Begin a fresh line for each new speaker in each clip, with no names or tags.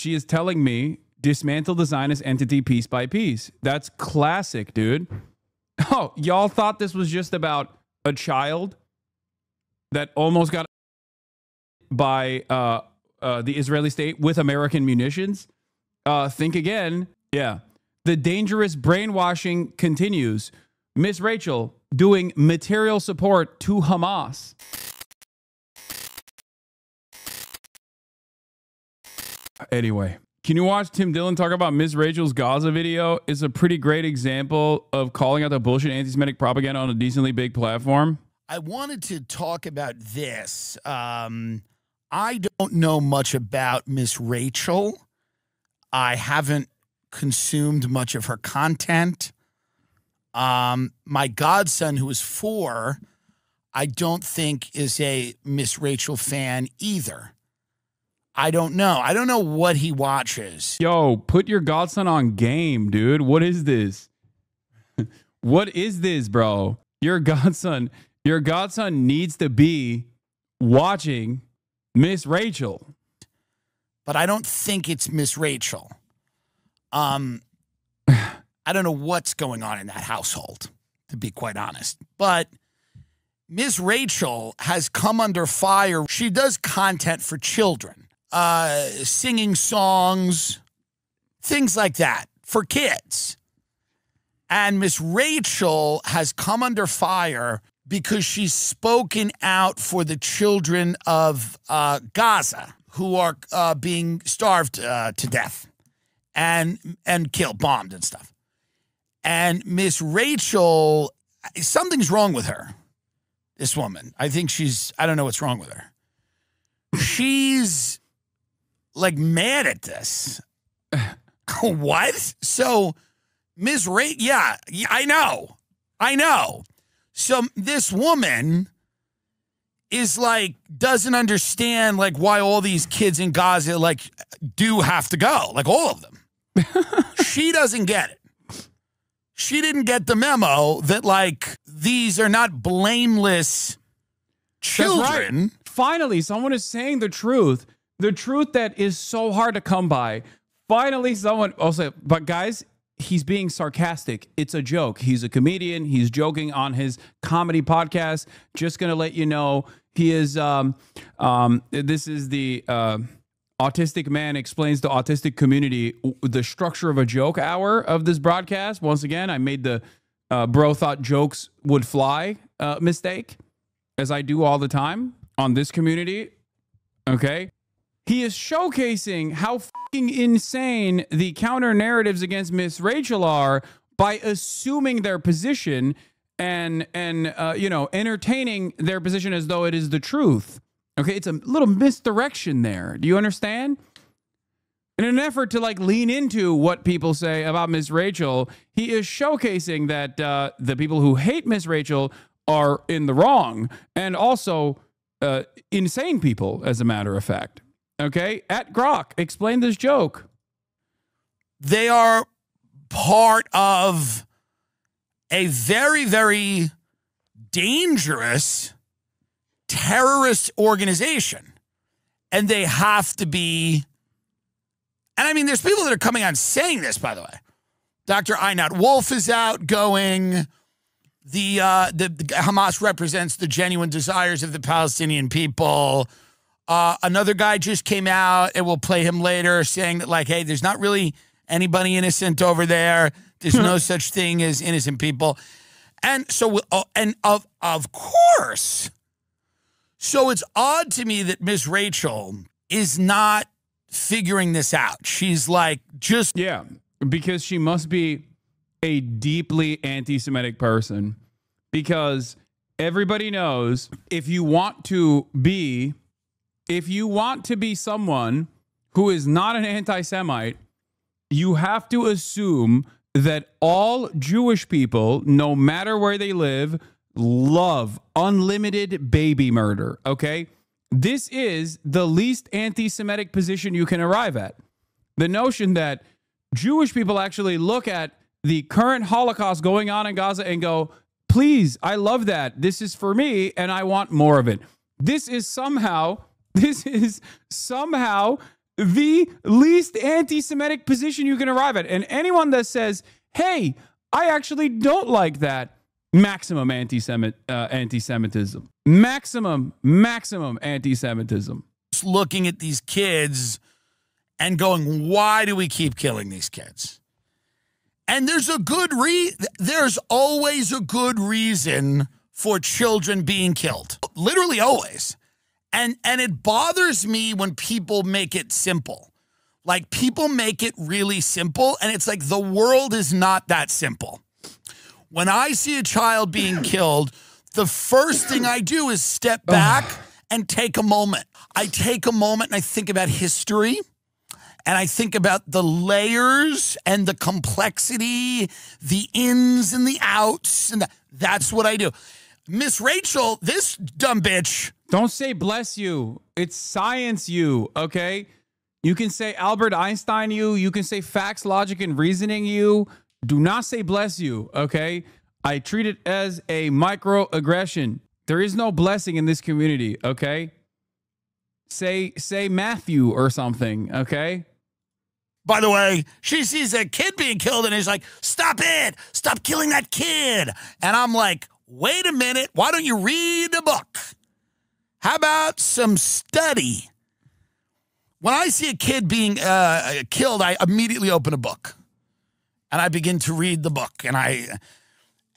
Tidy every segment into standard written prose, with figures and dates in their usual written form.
She is telling me dismantle the Zionist entity piece by piece. That's classic, dude. Oh, y'all thought this was just about a child that almost got by the Israeli state with American munitions? Think again. Yeah. The dangerous brainwashing continues. Miss Rachel doing material support to Hamas. Anyway, can you watch Tim Dillon talk about Miss Rachel's Gaza video? It's a pretty great example of calling out the bullshit anti-Semitic propaganda on a decently big platform.
I wanted to talk about this. I don't know much about Miss Rachel. I haven't consumed much of her content. My godson, who is 4, I don't think is a Miss Rachel fan either. I don't know. I don't know what he watches.
Yo, put your godson on game, dude. What is this? What is this, bro? Your godson needs to be watching Miss Rachel.
But I don't think it's Miss Rachel. I don't know what's going on in that household, to be quite honest. But Miss Rachel has come under fire. She does content for children, singing songs, things like that for kids. And Miss Rachel has come under fire because she's spoken out for the children of Gaza who are being starved to death and killed, bombed and stuff. And Miss Rachel, something's wrong with her, this woman. I think I don't know what's wrong with her. She's like mad at this. What? So Miss Rachel, yeah, I know. So this woman is like, doesn't understand like why all these kids in Gaza like do have to go, like all of them. She doesn't get it. She didn't get the memo that like these are not blameless children.
Right. Finally, someone is saying the truth that is so hard to come by. Finally, someone also, but guys, he's being sarcastic. It's a joke. He's a comedian. He's joking on his comedy podcast. Just going to let you know, he is, this is the Autistic Man Explains to Autistic Community the structure of a joke hour of this broadcast. Once again, I made the bro thought jokes would fly mistake, as I do all the time on this community. Okay. He is showcasing how fucking insane the counter narratives against Miss Rachel are by assuming their position and you know, entertaining their position as though it is the truth. Okay, it's a little misdirection there. Do you understand? In an effort to like lean into what people say about Miss Rachel, he is showcasing that the people who hate Miss Rachel are in the wrong, and also insane people, as a matter of fact. Okay, at Grok, explain this joke.
They are part of a very, very dangerous terrorist organization. And they have to be, and I mean, there's people that are coming on saying this, by the way. Dr. Einat Wolf is out going, the Hamas represents the genuine desires of the Palestinian people. Another guy just came out, and we'll play him later, saying that, like, hey, there's not really anybody innocent over there. There's no such thing as innocent people. And so, and of course, so it's odd to me that Miss Rachel is not figuring this out. She's like, just.
Yeah, because she must be a deeply anti-Semitic person. Because everybody knows if you want to be someone who is not an anti-Semite, you have to assume that all Jewish people, no matter where they live, love unlimited baby murder, okay? This is the least anti-Semitic position you can arrive at. The notion that Jewish people actually look at the current Holocaust going on in Gaza and go, please, I love that. This is for me, and I want more of it. This is somehow the least anti-Semitic position you can arrive at. And anyone that says, hey, I actually don't like that, maximum anti-Semitism. Maximum anti-Semitism.
Just looking at these kids and going, why do we keep killing these kids? And there's always a good reason for children being killed. Literally always. And it bothers me when people make it simple. Like, people make it really simple, and it's like the world is not that simple. When I see a child being killed, the first thing I do is step back and take a moment. I take a moment and I think about history, and I think about the layers and the complexity, the ins and the outs, and that's what I do. Miss Rachel, this dumb bitch.
Don't say bless you. It's science you, okay? You can say Albert Einstein you. You can say facts, logic, and reasoning you. Do not say bless you, okay? I treat it as a microaggression. There is no blessing in this community, okay? Say Matthew or something, okay?
By the way, she sees a kid being killed and is like, stop it. Stop killing that kid. And I'm like, wait a minute. Why don't you read a book? How about some study? When I see a kid being killed, I immediately open a book. And I begin to read the book. And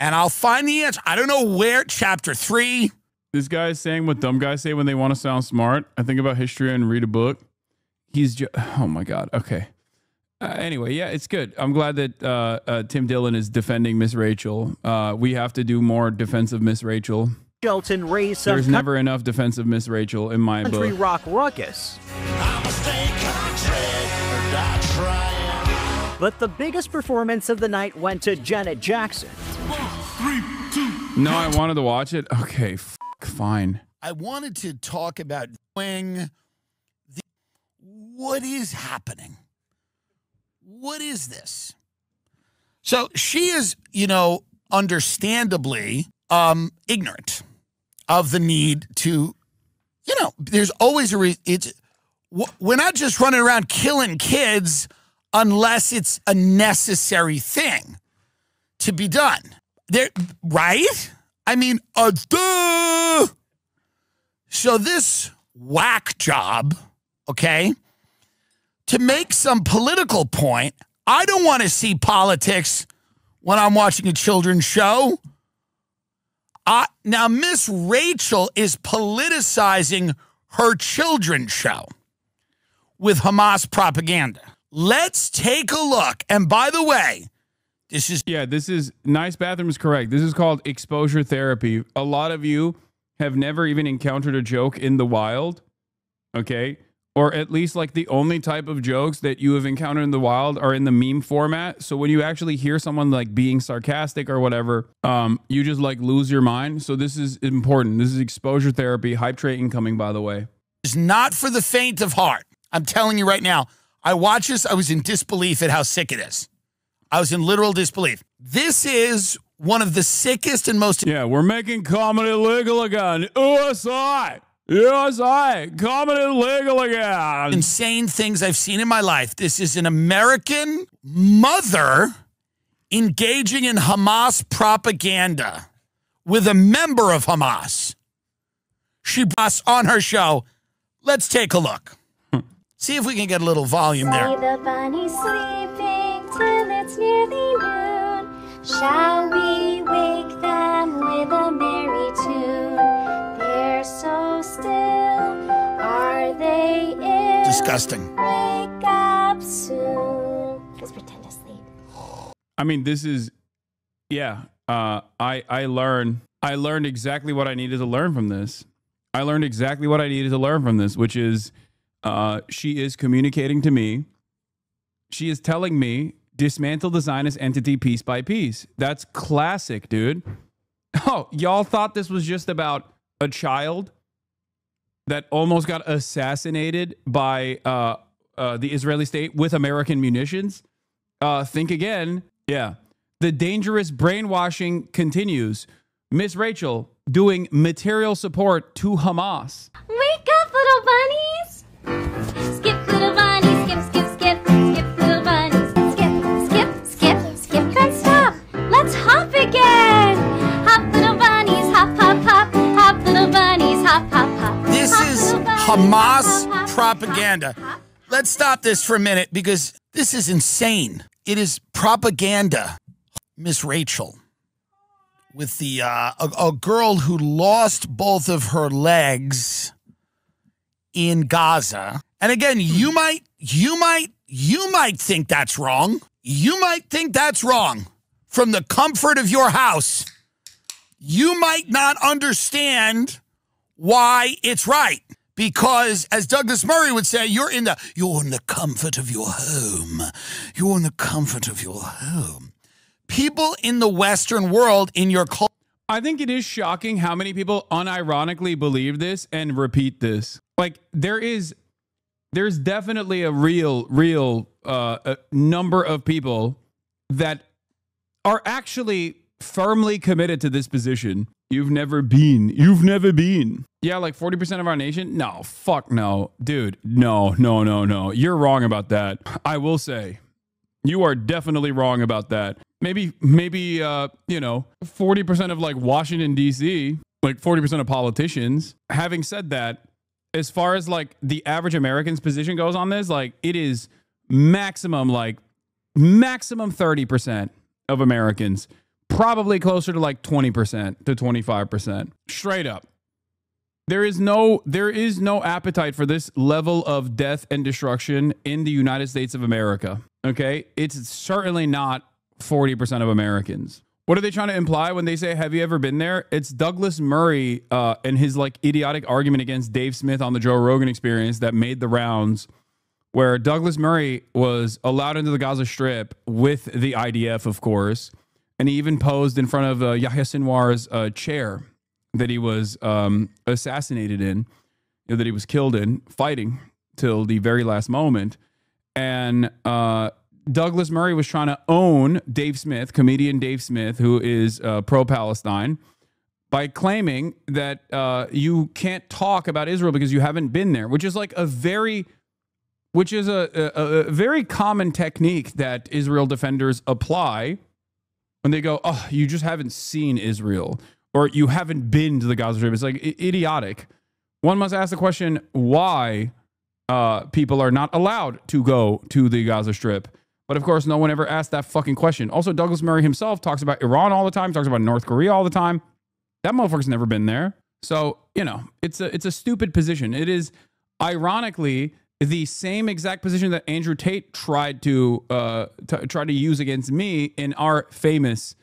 I'll find the answer. I don't know where, chapter 3.
This guy is saying what dumb guys say when they want to sound smart. I think about history and read a book. He's just, oh my God. Okay. Anyway, yeah, it's good. I'm glad that Tim Dillon is defending Miss Rachel. We have to do more defense of Miss Rachel.
Shelton raised some
There's never enough defense of Miss Rachel in my
country
book.
rock ruckus. But the biggest performance of the night went to Janet Jackson.
3, 2.
No, I wanted to watch it. Okay, fine.
I wanted to talk about what is happening. What is this? So she is, understandably ignorant of the need to, there's always a reason. We're not just running around killing kids unless it's a necessary thing to be done. Right? I mean, duh. So this whack job, okay, to make some political point, I don't want to see politics when I'm watching a children's show. Now, Miss Rachel is politicizing her children's show with Hamas propaganda. Let's take a look. And by the way, this is
Nice Bathroom is correct. This is called exposure therapy. A lot of you have never even encountered a joke in the wild, okay? Or at least like the only type of jokes that you have encountered in the wild are in the meme format. So when you actually hear someone like being sarcastic or whatever, you just like lose your mind. So this is important. This is exposure therapy. Hype train incoming, by the way.
It's not for the faint of heart. I'm telling you right now. I watched this. I was in disbelief at how sick it is. I was in literal disbelief. This is one of the sickest and most...
Yeah, we're making comedy legal again. USA! USA! Comedy legal again!
Insane things I've seen in my life. This is an American mother engaging in Hamas propaganda with a member of Hamas. She brought us on her show. Let's take a look. See if we can get a little volume there.
See the bunny sleeping till it's nearly noon. Shall we wake them with a merry tune? They're so still. Are they ill?
Disgusting.
Wake up soon. Let's pretend to sleep.
I mean, this is, yeah. I learned exactly what I needed to learn from this. I learned exactly what I needed to learn from this, which is she is communicating to me. She is telling me, dismantle the Zionist entity piece by piece. That's classic, dude. Oh, y'all thought this was just about a child that almost got assassinated by the Israeli state with American munitions? Think again. Yeah. The dangerous brainwashing continues. Miss Rachel doing material support to Hamas.
Wake up, little bunnies. Skip to the bunny.
Hamas propaganda. Let's stop this for a minute because this is insane. It is propaganda. Miss Rachel, with the a girl who lost both of her legs in Gaza. And again, you might think that's wrong. You might think that's wrong from the comfort of your house. You might not understand why it's right. Because, as Douglas Murray would say, you're in the comfort of your home. You're in the comfort of your home. People in the Western world, in your culture.
I think it is shocking how many people unironically believe this and repeat this. Like, there's definitely a real number of people that are actually firmly committed to this position. You've never been. Yeah, like 40% of our nation? No, fuck no. Dude, no. You're wrong about that. I will say, you are definitely wrong about that. Maybe 40% of like Washington, D.C., like 40% of politicians. Having said that, as far as like the average American's position goes on this, like it is maximum 30% of Americans. Probably closer to like 20% to 25%. Straight up. There is no appetite for this level of death and destruction in the United States of America. Okay? It's certainly not 40% of Americans. What are they trying to imply when they say, have you ever been there? It's Douglas Murray and his like idiotic argument against Dave Smith on the Joe Rogan Experience that made the rounds, where Douglas Murray was allowed into the Gaza Strip with the IDF, of course. And he even posed in front of Yahya Sinwar's chair that he was assassinated in, that he was killed in, fighting till the very last moment. And Douglas Murray was trying to own Dave Smith, comedian Dave Smith, who is pro-Palestine, by claiming that you can't talk about Israel because you haven't been there, which is like a very common technique that Israel defenders apply when they go, oh, you just haven't seen Israel, or you haven't been to the Gaza Strip. It's like idiotic. One must ask the question why people are not allowed to go to the Gaza Strip. But of course, no one ever asked that fucking question. Also, Douglas Murray himself talks about Iran all the time, talks about North Korea all the time. That motherfucker's never been there. So, it's a stupid position. It is, ironically, the same exact position that Andrew Tate tried to use against me in our famous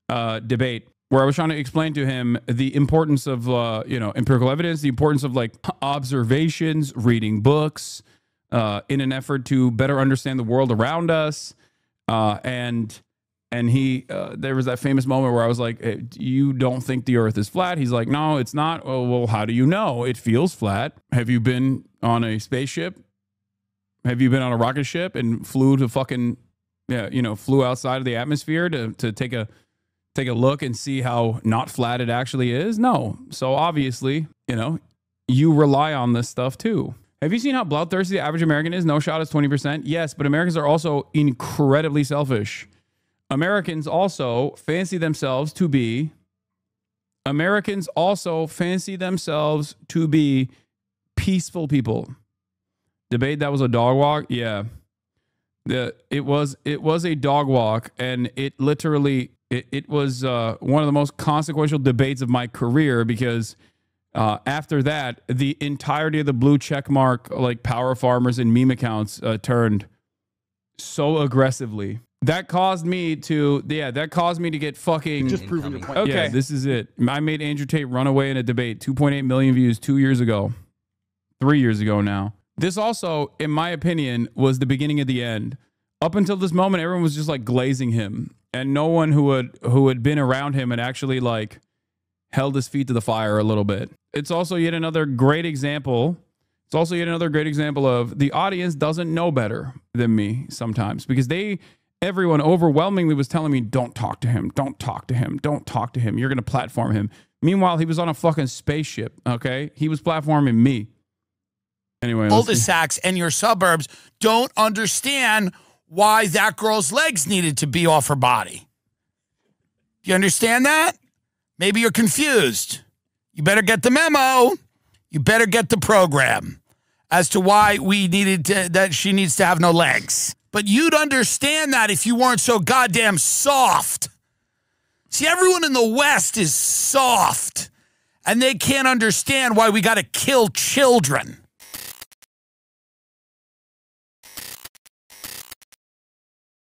debate, where I was trying to explain to him the importance of empirical evidence, the importance of like observations, reading books, in an effort to better understand the world around us. And he there was that famous moment where I was like, hey, you don't think the earth is flat? He's like, no, it's not. Oh, well, how do you know? It feels flat. Have you been on a spaceship? Have you been on a rocket ship and flew outside of the atmosphere to take a look and see how not flat it actually is? No. So obviously, you rely on this stuff too. Have you seen how bloodthirsty the average American is? No shot is 20%. Yes, but Americans are also incredibly selfish. Americans also fancy themselves to be peaceful people. Debate that was a dog walk? Yeah. It was a dog walk, and it literally it was one of the most consequential debates of my career, because after that, the entirety of the blue checkmark like power farmers and meme accounts turned so aggressively. That caused me to get fucking
Just proving your point.
Okay, yeah, this is it. I made Andrew Tate run away in a debate. 2.8 million views 2 years ago. 3 years ago now. This also, in my opinion, was the beginning of the end. Up until this moment, everyone was just like glazing him, and no one who had been around him had actually like held his feet to the fire a little bit. It's also yet another great example. It's also yet another great example of the audience doesn't know better than me sometimes, because everyone overwhelmingly was telling me, don't talk to him. Don't talk to him. Don't talk to him. You're going to platform him. Meanwhile, he was on a fucking spaceship. Okay. He was platforming me. Anyway,
cul-de-sacs and your suburbs don't understand why that girl's legs needed to be off her body. Do you understand that? Maybe you're confused. You better get the memo. You better get the program. as to why that she needs to have no legs. But you'd understand that if you weren't so goddamn soft. See, everyone in the West is soft, and they can't understand why we got to kill children.